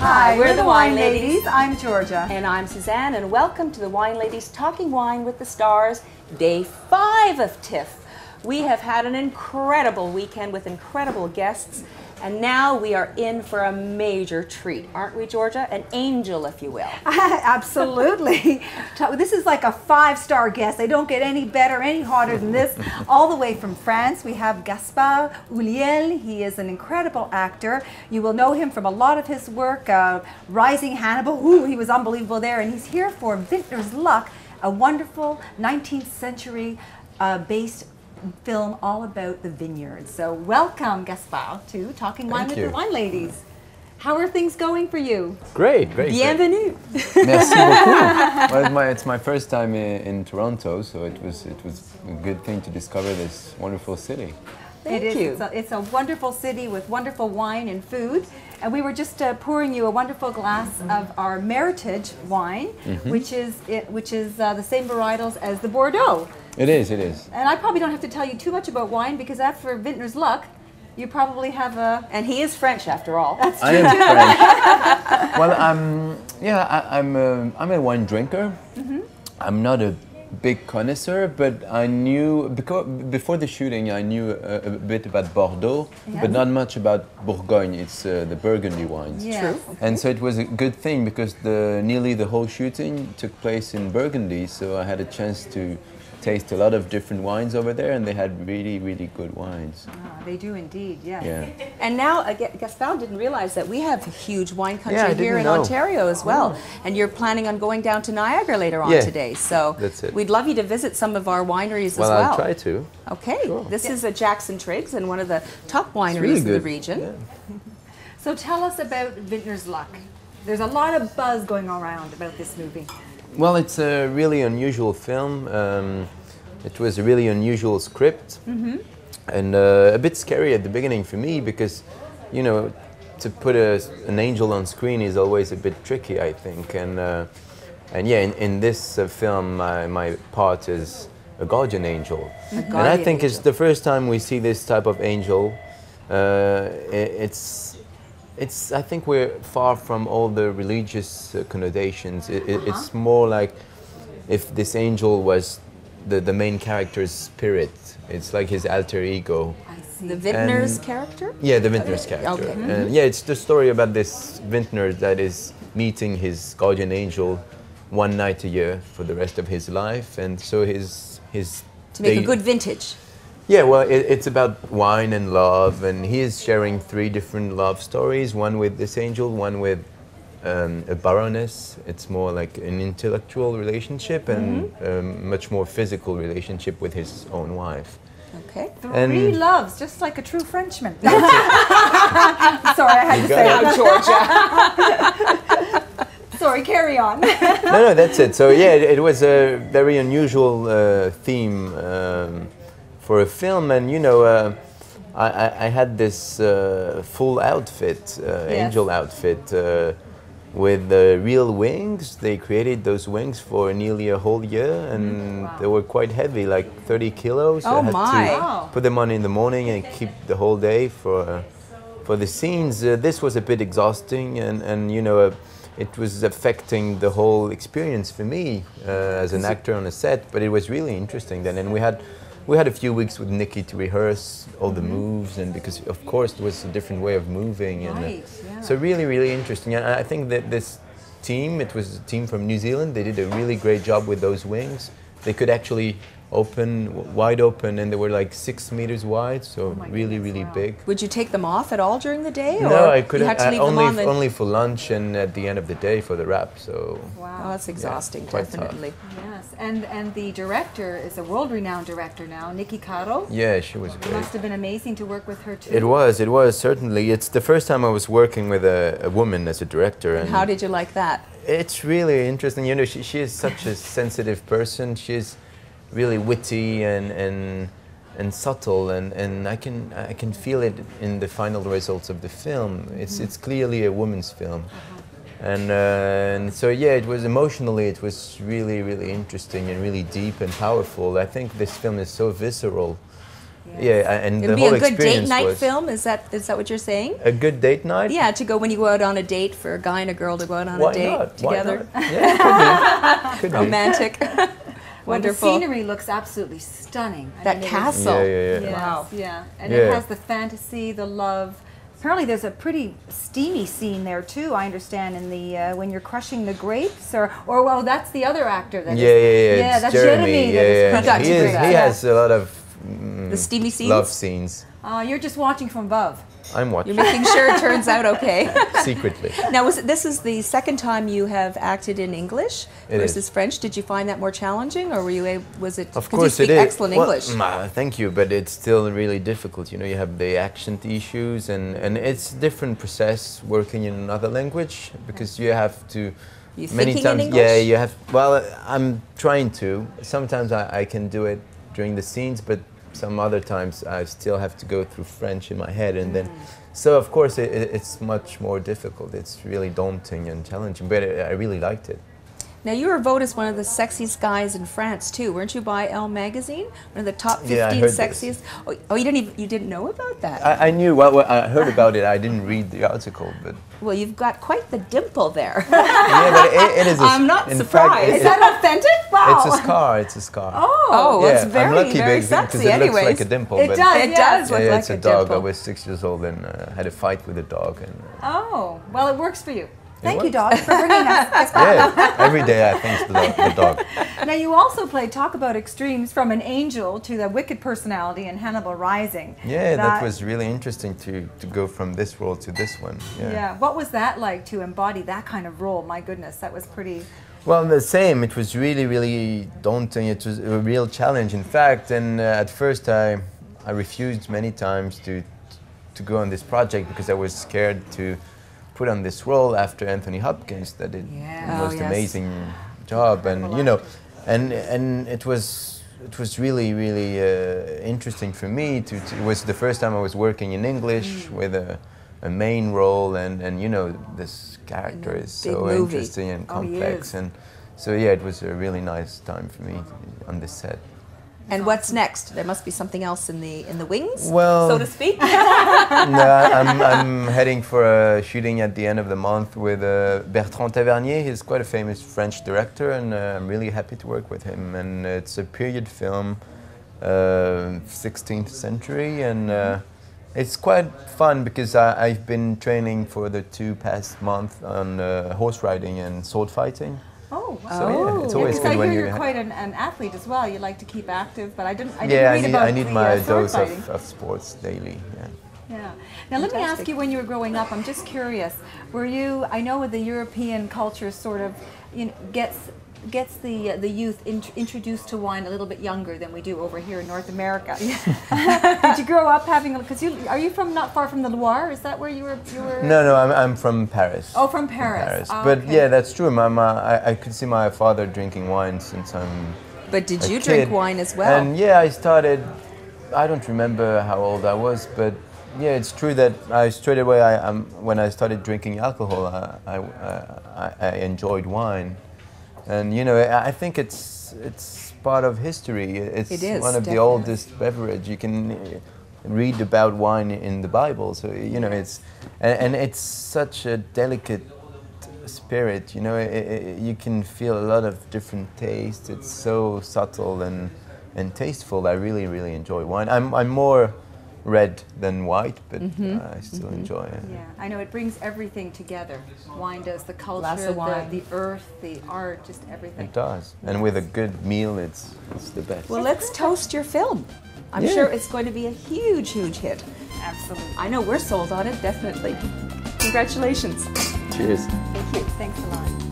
Hi, we're the Wine Ladies. I'm Georgia. And I'm Suzanne, and welcome to the Wine Ladies Talking Wine with the Stars, Day 5 of TIFF. We have had an incredible weekend with incredible guests, and now we are in for a major treat, aren't we, Georgia? An angel, if you will. Absolutely. This is like a 5-star guest. They don't get any better, any hotter than this. All the way from France, we have Gaspard Ulliel. He is an incredible actor. You will know him from a lot of his work, Rising, Hannibal. Ooh, he was unbelievable there. And he's here for Vintners Luck, a wonderful 19th century based film all about the vineyards. So welcome, Gaspard, to Talking Wine with the Wine Ladies. How are things going for you? Great, great. Bienvenue. Merci beaucoup. Well, it's my first time in Toronto, so it was a good thing to discover this wonderful city. Thank you. It's a wonderful city with wonderful wine and food. And we were just pouring you a wonderful glass of our Meritage wine, which is the same varietals as the Bordeaux. It is, it is. And I probably don't have to tell you too much about wine because after Vintners Luck, you probably have a... And he is French, after all. That's true. I am French. Well, I'm a wine drinker. I'm not a big connoisseur, but I knew, because before the shooting, I knew a bit about Bordeaux, but not much about Bourgogne. It's the Burgundy wines. Yes. True. Okay. And so it was a good thing because nearly the whole shooting took place in Burgundy, so I had a chance to taste a lot of different wines over there, and they had really, really good wines. Ah, they do indeed, yes. Yeah. And now, Gaspard didn't realize that we have huge wine country I here didn't in know. Ontario as well. And you're planning on going down to Niagara later on today. So that's it. We'd love you to visit some of our wineries as well. Well, I'll try to. Okay. Sure. This is a Jackson Triggs and one of the top wineries really in the good. region. Yeah. So tell us about Vintners Luck. There's a lot of buzz going around about this movie. Well, it's a really unusual film. It was a really unusual script, and a bit scary at the beginning for me because, you know, to put an angel on screen is always a bit tricky, I think. And yeah, in this film, my part is a guardian angel, and I think it's the first time we see this type of angel. I think we're far from all the religious connotations. It's more like if this angel was the main character's spirit. It's like his alter ego. I see. The Vintners character? Yeah, the Vintners character. Okay. And yeah, it's the story about this vintner that is meeting his guardian angel one night a year for the rest of his life, and so his To make a good vintage. Yeah, well, it's about wine and love, and he is sharing 3 different love stories, one with this angel, one with a baroness. It's more like an intellectual relationship and a much more physical relationship with his own wife. Okay. 3 loves, just like a true Frenchman. Sorry, I had to say it. Georgia. Sorry, carry on. No, that's it. So yeah, it was a very unusual theme for a film, and you know, I had this full outfit, angel outfit, with real wings. They created those wings for nearly a whole year, and they were quite heavy, like 30 kilos. Oh, I had my. to put them on in the morning and keep the whole day for the scenes. This was a bit exhausting, and you know, it was affecting the whole experience for me as an actor on a set, but it was really interesting then. And we had a few weeks with Niki to rehearse all the moves, and because of course it was a different way of moving, and so really, really interesting. And I think that this team, it was a team from New Zealand, they did a really great job with those wings. They could actually wide open, and they were like 6 meters wide, so really, really big. Would you take them off at all during the day? No, or I couldn't. You had to leave them on Only for lunch and at the end of the day for the wrap. So Oh, that's exhausting, quite definitely. Yes, and the director is a world-renowned director now, Niki Caro. yeah, she was It great. must have been amazing to work with her too. It was certainly. It's the first time I was working with a woman as a director. And How did you like that? it's really interesting. You know, she is such a sensitive person. She's really witty and subtle, and I can feel it in the final results of the film. It's clearly a woman's film. And so yeah, it was emotionally, it was really, really interesting and really deep and powerful. I think this film is so visceral Yeah, and It'd the be whole a good date experience night was film. Is that what you're saying? a good date night. Yeah, to go when you go out on a date, for a guy and a girl to go out on Why a date not? together. Why not? Yeah, could be. Romantic. Well, the Wonderful. scenery looks absolutely stunning. I That mean, it is- castle. Yeah. Yes, Wow. yeah, and Yeah. it has the fantasy, the love. Apparently, there's a pretty steamy scene there too. I understand in the when you're crushing the grapes, or well, that's the other actor. That Yeah. yeah, It's that's Jérémie. that is Yeah. crushing He the is- grapes. He Yeah. has a lot of The steamy scenes? love scenes. You're just watching from above. I'm watching You're making sure it turns out okay. secretly. Now, this is the second time you have acted in English It versus is. French. Did you find that more challenging, or were you able, was it? Of 'cause course you it speak is. excellent Well, English. thank you, but it's still really difficult. You know, you have the accent issues, and it's a different process working in another language because you have to. You Many thinking times, in English? yeah, you have. Well, I'm trying to. Sometimes I can do it during the scenes, but some other times I still have to go through French in my head, and then. So of course it's much more difficult. It's really daunting and challenging, but I really liked it. Now, you were voted as one of the sexiest guys in France too, weren't you? By Elle magazine, one of the top 15 Yeah, I heard sexiest. Oh, you didn't know about that? I knew. Well, I heard about it. I didn't read the article, but Well, you've got quite the dimple there. yeah, but it is. I'm not in surprised. Fact, Is that authentic? Wow. it's a scar. It's a scar. Oh, well, yeah, it's very, I'm lucky very because sexy. it looks Anyways, like a dimple. It but does. It yes. does look yeah, like it's a a dog. dimple. I was 6 years old and had a fight with a dog. And Oh, well, it works for you. Thank you, works. dog, for bringing us. yeah, every day I thank the dog. Now, you also played, talk about extremes, from an angel to the wicked personality in Hannibal Rising. Yeah, that was really interesting to go from this role to this one. Yeah. What was that like to embody that kind of role? My goodness, that was pretty. Well, the same. It was really, really daunting. It was a real challenge, in fact. And at first, I refused many times to go on this project because I was scared to put on this role after Anthony Hopkins that did the most amazing job, and you know, and it was really, really interesting for me to. It was the first time I was working in English with a main role, and you know, this character is so interesting and complex, and so yeah, it was a really nice time for me on this set. And what's next? There must be something else in the wings, Well, so to speak. No, I'm heading for a shooting at the end of the month with Bertrand Tavernier. He's quite a famous French director, and I'm really happy to work with him. And it's a period film, 16th century, and it's quite fun because I've been training for the past 2 months on horse riding and sword fighting. Oh, wow. So yeah, it's always because good I when hear you. you're quite an athlete as well. You like to keep active, but I didn't read I about need the, my sword dose fighting. of sports daily. Yeah. Yeah. Now let me ask you, when you were growing up, I'm just curious, were you, I know the European culture sort of, you know, gets the youth introduced to wine a little bit younger than we do over here in North America. Did you grow up having, because are you from not far from the Loire? Is that where you were? No, I'm from Paris. Oh, from Paris. Oh, but okay. yeah, that's true. I could see my father drinking wine since I'm But did a you kid. drink wine as well? And yeah, I started, I don't remember how old I was, but yeah, it's true that I straight away, when I started drinking alcohol, I enjoyed wine. And you know, I think it's part of history. It is one of the oldest beverage. You can read about wine in the Bible, so you know it's such a delicate spirit. You know, you can feel a lot of different tastes. It's so subtle and tasteful. I really, really enjoy wine. I'm more red than white, but I still enjoy it. Yeah, I know it brings everything together. Wine does, the Glass culture, of wine. the earth, the art, just everything. It does, and with a good meal, it's the best. Well, let's toast your film. I'm sure it's going to be a huge, huge hit. Absolutely. I know we're sold on it, definitely. Congratulations. Cheers. Thank you. Thanks a lot.